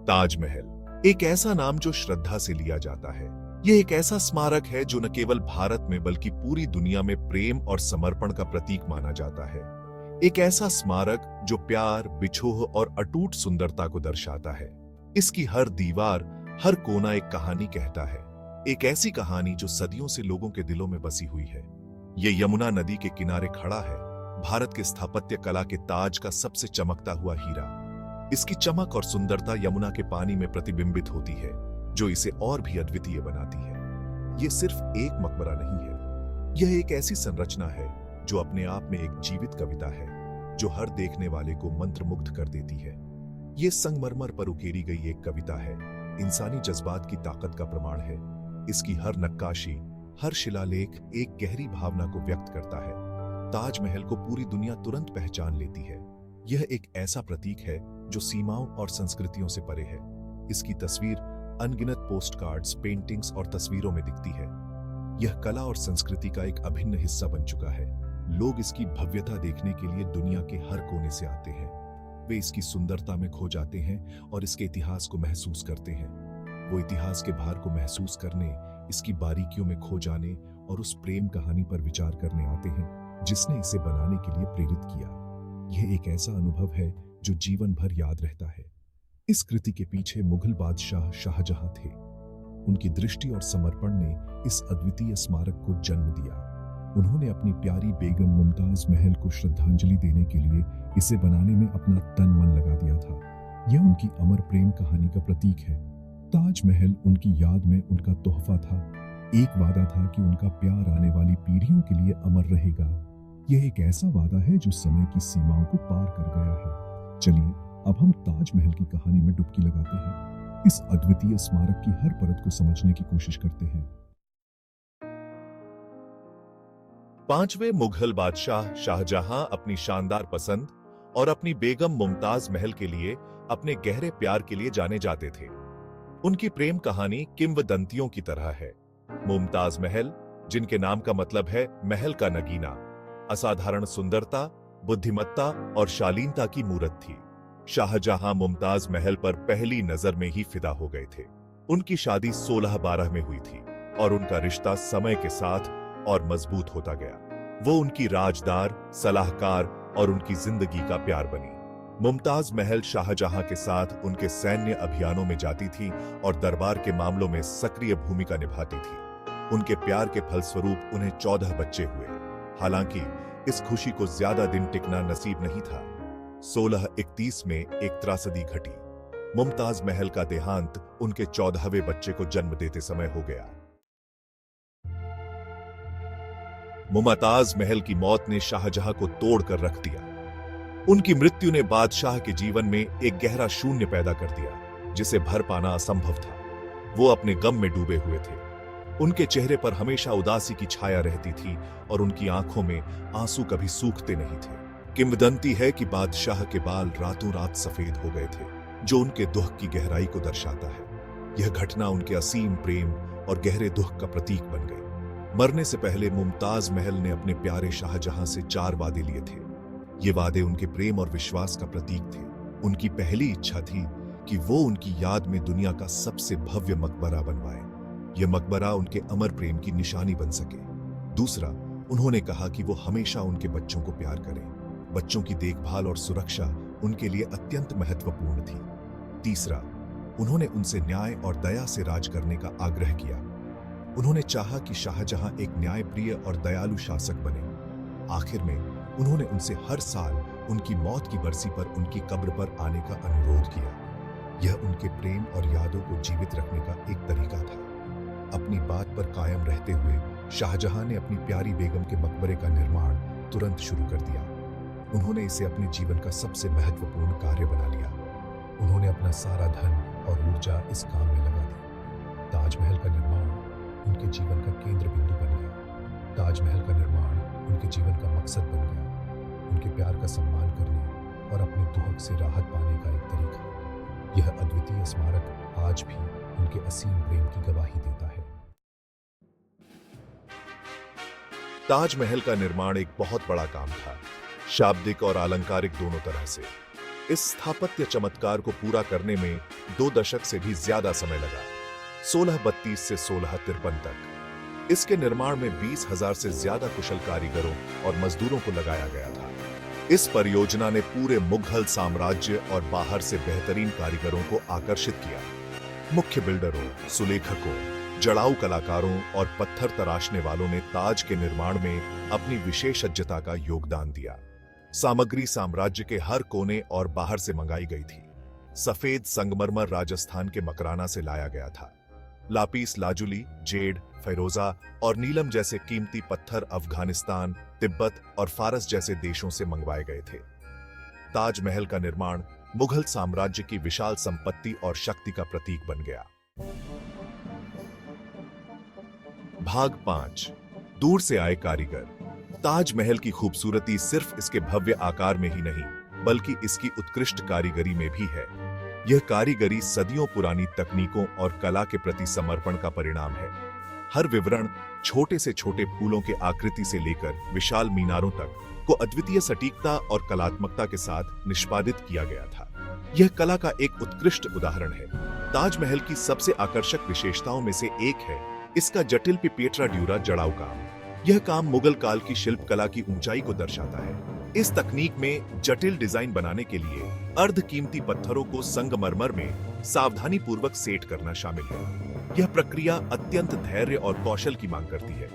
ताजमहल एक ऐसा नाम जो श्रद्धा से लिया जाता है। यह एक ऐसा स्मारक है जो न केवल भारत में बल्कि पूरी दुनिया में प्रेम और समर्पण का प्रतीक माना जाता है। एक ऐसा स्मारक जो प्यार, बिछोह और अटूट सुंदरता को दर्शाता है। इसकी हर दीवार, हर कोना एक कहानी कहता है। एक ऐसी कहानी जो सदियों से लोगों के दिलों में बसी हुई है। यह यमुना नदी के किनारे खड़ा है, भारत के स्थापत्य कला के ताज का सबसे चमकता हुआ हीरा। इसकी चमक और सुंदरता यमुना के पानी में प्रतिबिंबित होती है, जो इसे और भी अद्वितीय बनाती है। यह सिर्फ एक मकबरा नहीं है, यह एक ऐसी संरचना है जो अपने आप में एक जीवित कविता है, जो हर देखने वाले को मंत्रमुग्ध कर देती है। यह संगमरमर पर उकेरी गई एक कविता है, इंसानी जज्बात की ताकत का प्रमाण है। इसकी हर नक्काशी, हर शिलालेख एक गहरी भावना को व्यक्त करता है। ताजमहल को पूरी दुनिया तुरंत पहचान लेती है। यह एक ऐसा प्रतीक है जो सीमाओं और संस्कृतियों से परे है। इसकी तस्वीर अनगिनत पोस्टकार्ड्स, पेंटिंग्स और तस्वीरों में दिखती है। यह कला और संस्कृति का एक अभिन्न हिस्सा बन चुका है। लोग इसकी भव्यता देखने के लिए दुनिया के हर कोने से आते हैं। वे इसकी सुंदरता में खो जाते हैं और इसके इतिहास को महसूस करते हैं। वो इतिहास के भार को महसूस करने, इसकी बारीकियों में खो जाने और उस प्रेम कहानी पर विचार करने आते हैं जिसने इसे बनाने के लिए प्रेरित किया। यह एक ऐसा अनुभव है जो जीवन भर याद रहता है। इस कृति के पीछे मुगल बादशाह शाहजहां थे। उनकी दृष्टि और समर्पण ने इस अद्वितीय स्मारक को जन्म दिया। उन्होंने अपनी प्यारी बेगम मुमताज महल को श्रद्धांजलि देने के लिए इसे बनाने में अपना तन मन लगा दिया था। यह उनकी अमर प्रेम कहानी का प्रतीक है। ताजमहल उनकी याद में उनका तोहफा था, एक वादा था कि उनका प्यार आने वाली पीढ़ियों के लिए अमर रहेगा। यह एक ऐसा वादा है जो समय की सीमाओं को पार कर गया है। चलिए अब हम ताजमहल की कहानी में डुबकी लगाते हैं। इस अद्वितीय स्मारक की हर परत को समझने की कोशिश करते हैं। पांचवें मुगल बादशाह शाहजहां अपनी शानदार पसंद और अपनी बेगम मुमताज महल के लिए अपने गहरे प्यार के लिए जाने जाते थे। उनकी प्रेम कहानी किंवदंतियों की तरह है। मुमताज महल, जिनके नाम का मतलब है महल का नगीना, असाधारण सुंदरता, बुद्धिमत्ता और शालीनता की मूरत थी। शाहजहां मुमताज महल पर पहली नजर में ही फिदा हो गए थे। उनकी शादी 1612 में हुई थी और उनका रिश्ता समय के साथ और मजबूत होता गया। वो उनकी राजदार, सलाहकार और उनकी जिंदगी का प्यार बनी। मुमताज महल शाहजहां के साथ उनके सैन्य अभियानों में जाती थी और दरबार के मामलों में सक्रिय भूमिका निभाती थी। उनके प्यार के फलस्वरूप उन्हें 14 बच्चे हुए। हालांकि इस खुशी को ज्यादा दिन टिकना नसीब नहीं था। 1631 में एक त्रासदी घटी। मुमताज महल का देहांत उनके 14वें बच्चे को जन्म देते समय हो गया। मुमताज महल की मौत ने शाहजहां को तोड़कर रख दिया। उनकी मृत्यु ने बादशाह के जीवन में एक गहरा शून्य पैदा कर दिया, जिसे भर पाना असंभव था। वो अपने गम में डूबे हुए थे। उनके चेहरे पर हमेशा उदासी की छाया रहती थी और उनकी आंखों में आंसू कभी सूखते नहीं थे। किंवदंती है कि बादशाह के बाल रातों रात सफेद हो गए थे, जो उनके दुख की गहराई को दर्शाता है। यह घटना उनके असीम प्रेम और गहरे दुख का प्रतीक बन गई। मरने से पहले मुमताज महल ने अपने प्यारे शाहजहां से 4 वादे लिए थे। ये वादे उनके प्रेम और विश्वास का प्रतीक थे। उनकी पहली इच्छा थी कि वो उनकी याद में दुनिया का सबसे भव्य मकबरा बनवाए। यह मकबरा उनके अमर प्रेम की निशानी बन सके। दूसरा, उन्होंने कहा कि वो हमेशा उनके बच्चों को प्यार करें। बच्चों की देखभाल और सुरक्षा उनके लिए अत्यंत महत्वपूर्ण थी। तीसरा, उन्होंने उनसे न्याय और दया से राज करने का आग्रह किया। उन्होंने चाहा कि शाहजहां एक न्यायप्रिय और दयालु शासक बने। आखिर में उन्होंने उनसे हर साल उनकी मौत की बरसी पर उनकी कब्र पर आने का अनुरोध किया। यह उनके प्रेम और यादों को जीवित रखने का एक तरीका था। अपनी बात पर कायम रहते हुए शाहजहां ने अपनी प्यारी बेगम के मकबरे का निर्माण तुरंत शुरू कर दिया। उन्होंने इसे अपने जीवन का सबसे महत्वपूर्ण कार्य बना लिया। उन्होंने अपना सारा धन और ऊर्जा इस काम में लगा दी। ताजमहल का निर्माण उनके जीवन का केंद्र बिंदु बन गया। ताजमहल का निर्माण उनके जीवन का मकसद बन गया। उनके प्यार का सम्मान करने और अपने दुख से राहत पाने का एक तरीका। यह अद्वितीय स्मारक आज भी उनके असीम प्रेम की गवाही देता है। ताजमहल का निर्माण एक बहुत बड़ा काम था, शाब्दिक और आलंकारिक दोनों तरह से। इस स्थापत्य चमत्कार को पूरा करने में 2 दशक से भी ज्यादा समय लगा, 1632 से 1653 तक। इसके निर्माण में 20,000 से ज्यादा कुशल कारीगरों और मजदूरों को लगाया गया था। इस परियोजना ने पूरे मुगल साम्राज्य और बाहर से बेहतरीन कारीगरों को आकर्षित किया। मुख्य बिल्डरों, सुलेखकों, जड़ाऊ कलाकारों और पत्थर तराशने वालों ने ताज के निर्माण में अपनी विशेषज्ञता का योगदान दिया। सामग्री साम्राज्य के हर कोने और बाहर से मंगाई गई थी। सफेद संगमरमर राजस्थान के मकराना से लाया गया था। लापीस लाजुली, जेड, फिरोजा और नीलम जैसे कीमती पत्थर अफगानिस्तान, तिब्बत और फारस जैसे देशों से मंगवाए गए थे। ताजमहल का निर्माण मुगल साम्राज्य की विशाल संपत्ति और शक्ति का प्रतीक बन गया। भाग 5, दूर से आए कारीगर। ताजमहल की खूबसूरती सिर्फ इसके भव्य आकार में ही नहीं, बल्कि इसकी उत्कृष्ट कारीगरी में भी है। यह कारीगरी सदियों पुरानी तकनीकों और कला के प्रति समर्पण का परिणाम है। हर विवरण, छोटे से छोटे फूलों के आकृति से लेकर विशाल मीनारों तक, को अद्वितीय सटीकता और कलात्मकता के साथ निष्पादित किया गया था। यह कला का एक उत्कृष्ट उदाहरण है। ताजमहल की सबसे आकर्षक विशेषताओं में से एक है इसका जटिल पिपिएट्रा ड्यूरा जड़ाऊ काम। यह काम मुगल काल की शिल्पकला की ऊंचाई को दर्शाता है। इस तकनीक में जटिल डिजाइन बनाने के लिए अर्धकीमती पत्थरों को संगमरमर में सावधानी पूर्वक सेट करना शामिल है। यह प्रक्रिया अत्यंत धैर्य और कौशल की मांग करती है।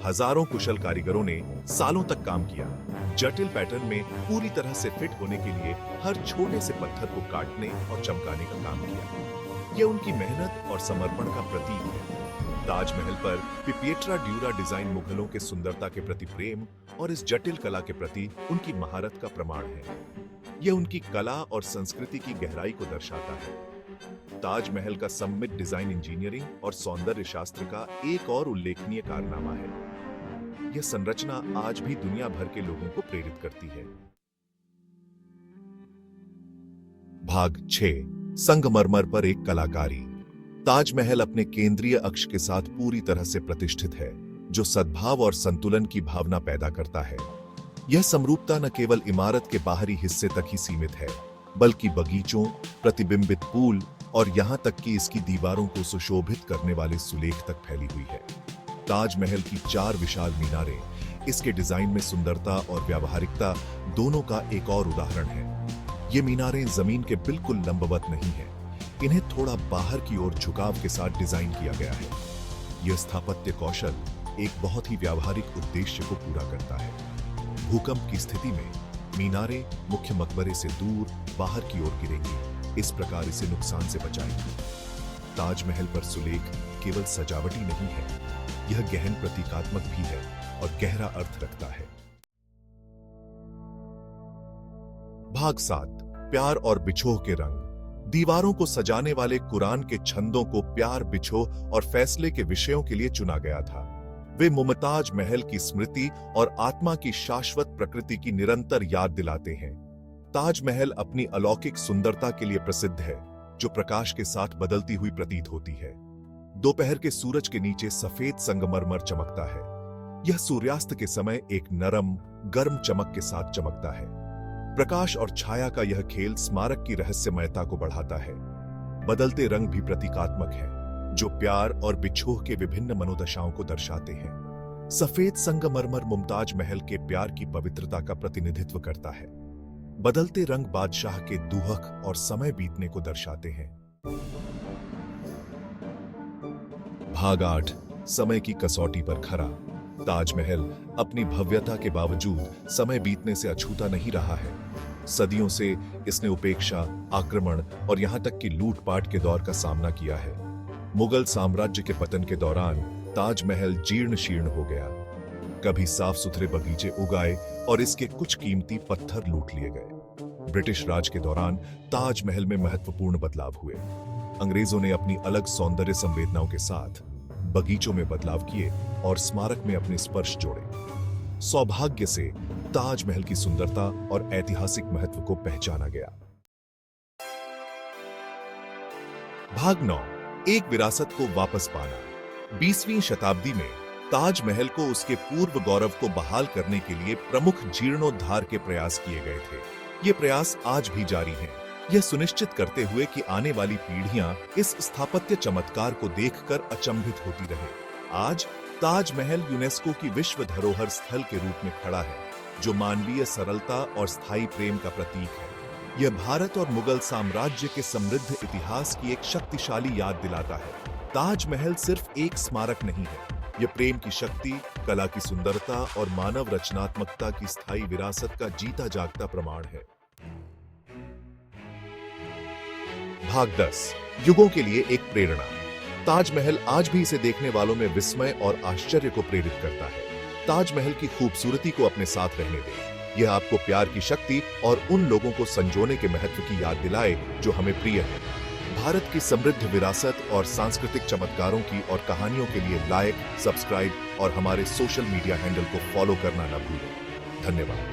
हजारों कुशल कारीगरों ने सालों तक काम किया, जटिल पैटर्न में पूरी तरह से फिट होने के लिए हर छोटे से पत्थर को काटने और चमकाने का काम किया। यह उनकी मेहनत और समर्पण का प्रतीक है। ताजमहल पर पिपिएट्रा ड्यूरा डिजाइन मुगलों के सुंदरता के प्रति प्रेम और इस जटिल कला के प्रति उनकी महारत का प्रमाण है। यह उनकी कला और संस्कृति की गहराई को दर्शाता है। ताजमहल का सममित डिजाइन इंजीनियरिंग और सौंदर्य शास्त्र का एक और उल्लेखनीय कारनामा है। यह संरचना आज भी दुनिया भर के लोगों को प्रेरित करती है। भाग 6, संगमरमर पर एक कलाकारी। ताजमहल अपने केंद्रीय अक्ष के साथ पूरी तरह से प्रतिष्ठित है, जो सद्भाव और संतुलन की भावना पैदा करता है। यह समरूपता न केवल इमारत के बाहरी हिस्से तक ही सीमित है, बल्कि बगीचों, प्रतिबिंबित पूल और यहां तक कि इसकी दीवारों को सुशोभित करने वाले सुलेख तक फैली हुई है। ताजमहल की 4 विशाल मीनारें इसके डिजाइन में सुंदरता और व्यावहारिकता दोनों का एक और उदाहरण है। ये मीनारें जमीन के बिल्कुल लंबवत नहीं है, इन्हें थोड़ा बाहर की ओर झुकाव के साथ डिजाइन किया गया है। यह स्थापत्य कौशल एक बहुत ही व्यावहारिक उद्देश्य को पूरा करता है। भूकंप की स्थिति में मीनारें मुख्य मकबरे से दूर बाहर की ओर गिरेंगी, इस प्रकार इसे नुकसान से बचाएंगी। ताजमहल पर सुलेख केवल सजावटी नहीं है, यह गहन प्रतीकात्मक भी है और गहरा अर्थ रखता है। भाग 7, प्यार और बिछोह के रंग। दीवारों को सजाने वाले कुरान के छंदों को प्यार, बिछोह और फैसले के विषयों के लिए चुना गया था। वे मुमताज महल की स्मृति और आत्मा की शाश्वत प्रकृति की निरंतर याद दिलाते हैं। ताजमहल अपनी अलौकिक सुंदरता के लिए प्रसिद्ध है, जो प्रकाश के साथ बदलती हुई प्रतीत होती है। दोपहर के सूरज के नीचे सफेद संगमरमर चमकता है। यह सूर्यास्त के समय एक नरम, गर्म चमक के साथ चमकता है। प्रकाश और छाया का यह खेल स्मारक की रहस्यमयता को बढ़ाता है। बदलते रंग भी प्रतीकात्मक है, जो प्यार और बिछोह के विभिन्न मनोदशाओं को दर्शाते हैं। सफेद संगमरमर मुमताज महल के प्यार की पवित्रता का प्रतिनिधित्व करता है। बदलते रंग बादशाह के दुहक और समय बीतने को दर्शाते हैं। भाग 8, समय की कसौटी पर खरा। ताजमहल अपनी भव्यता के बावजूद समय बीतने से अछूता नहीं रहा है। सदियों से इसने उपेक्षा, आक्रमण और यहां तक कि लूटपाट के दौर का सामना किया है। मुगल साम्राज्य के पतन के दौरान ताजमहल जीर्ण शीर्ण हो गया। कभी साफ सुथरे बगीचे उगाए और इसके कुछ कीमती पत्थर लूट लिए गए। ब्रिटिश राज के दौरान ताजमहल में महत्वपूर्ण बदलाव हुए। अंग्रेजों ने अपनी अलग सौंदर्य संवेदनाओं के साथ बगीचों में बदलाव किए और स्मारक में अपने स्पर्श जोड़े। सौभाग्य से ताजमहल की सुंदरता और ऐतिहासिक महत्व को पहचाना गया। भाग 9, एक विरासत को वापस पाना। 20वीं शताब्दी में ताजमहल को उसके पूर्व गौरव को बहाल करने के लिए प्रमुख जीर्णोद्धार के प्रयास किए गए थे। ये प्रयास आज भी जारी हैं, यह सुनिश्चित करते हुए कि आने वाली पीढ़ियां इस स्थापत्य चमत्कार को देखकर अचंभित होती रहे। आज ताजमहल यूनेस्को की विश्व धरोहर स्थल के रूप में खड़ा है, जो मानवीय सरलता और स्थायी प्रेम का प्रतीक है। यह भारत और मुगल साम्राज्य के समृद्ध इतिहास की एक शक्तिशाली याद दिलाता है। ताजमहल सिर्फ एक स्मारक नहीं है, यह प्रेम की शक्ति, कला की सुंदरता और मानव रचनात्मकता की स्थायी विरासत का जीता जागता प्रमाण है। भाग 10, युगों के लिए एक प्रेरणा। ताजमहल आज भी इसे देखने वालों में विस्मय और आश्चर्य को प्रेरित करता है। ताजमहल की खूबसूरती को अपने साथ रहने दें। यह आपको प्यार की शक्ति और उन लोगों को संजोने के महत्व की याद दिलाए जो हमें प्रिय है। भारत की समृद्ध विरासत और सांस्कृतिक चमत्कारों की और कहानियों के लिए लाइक, सब्सक्राइब और हमारे सोशल मीडिया हैंडल को फॉलो करना न भूलें। धन्यवाद।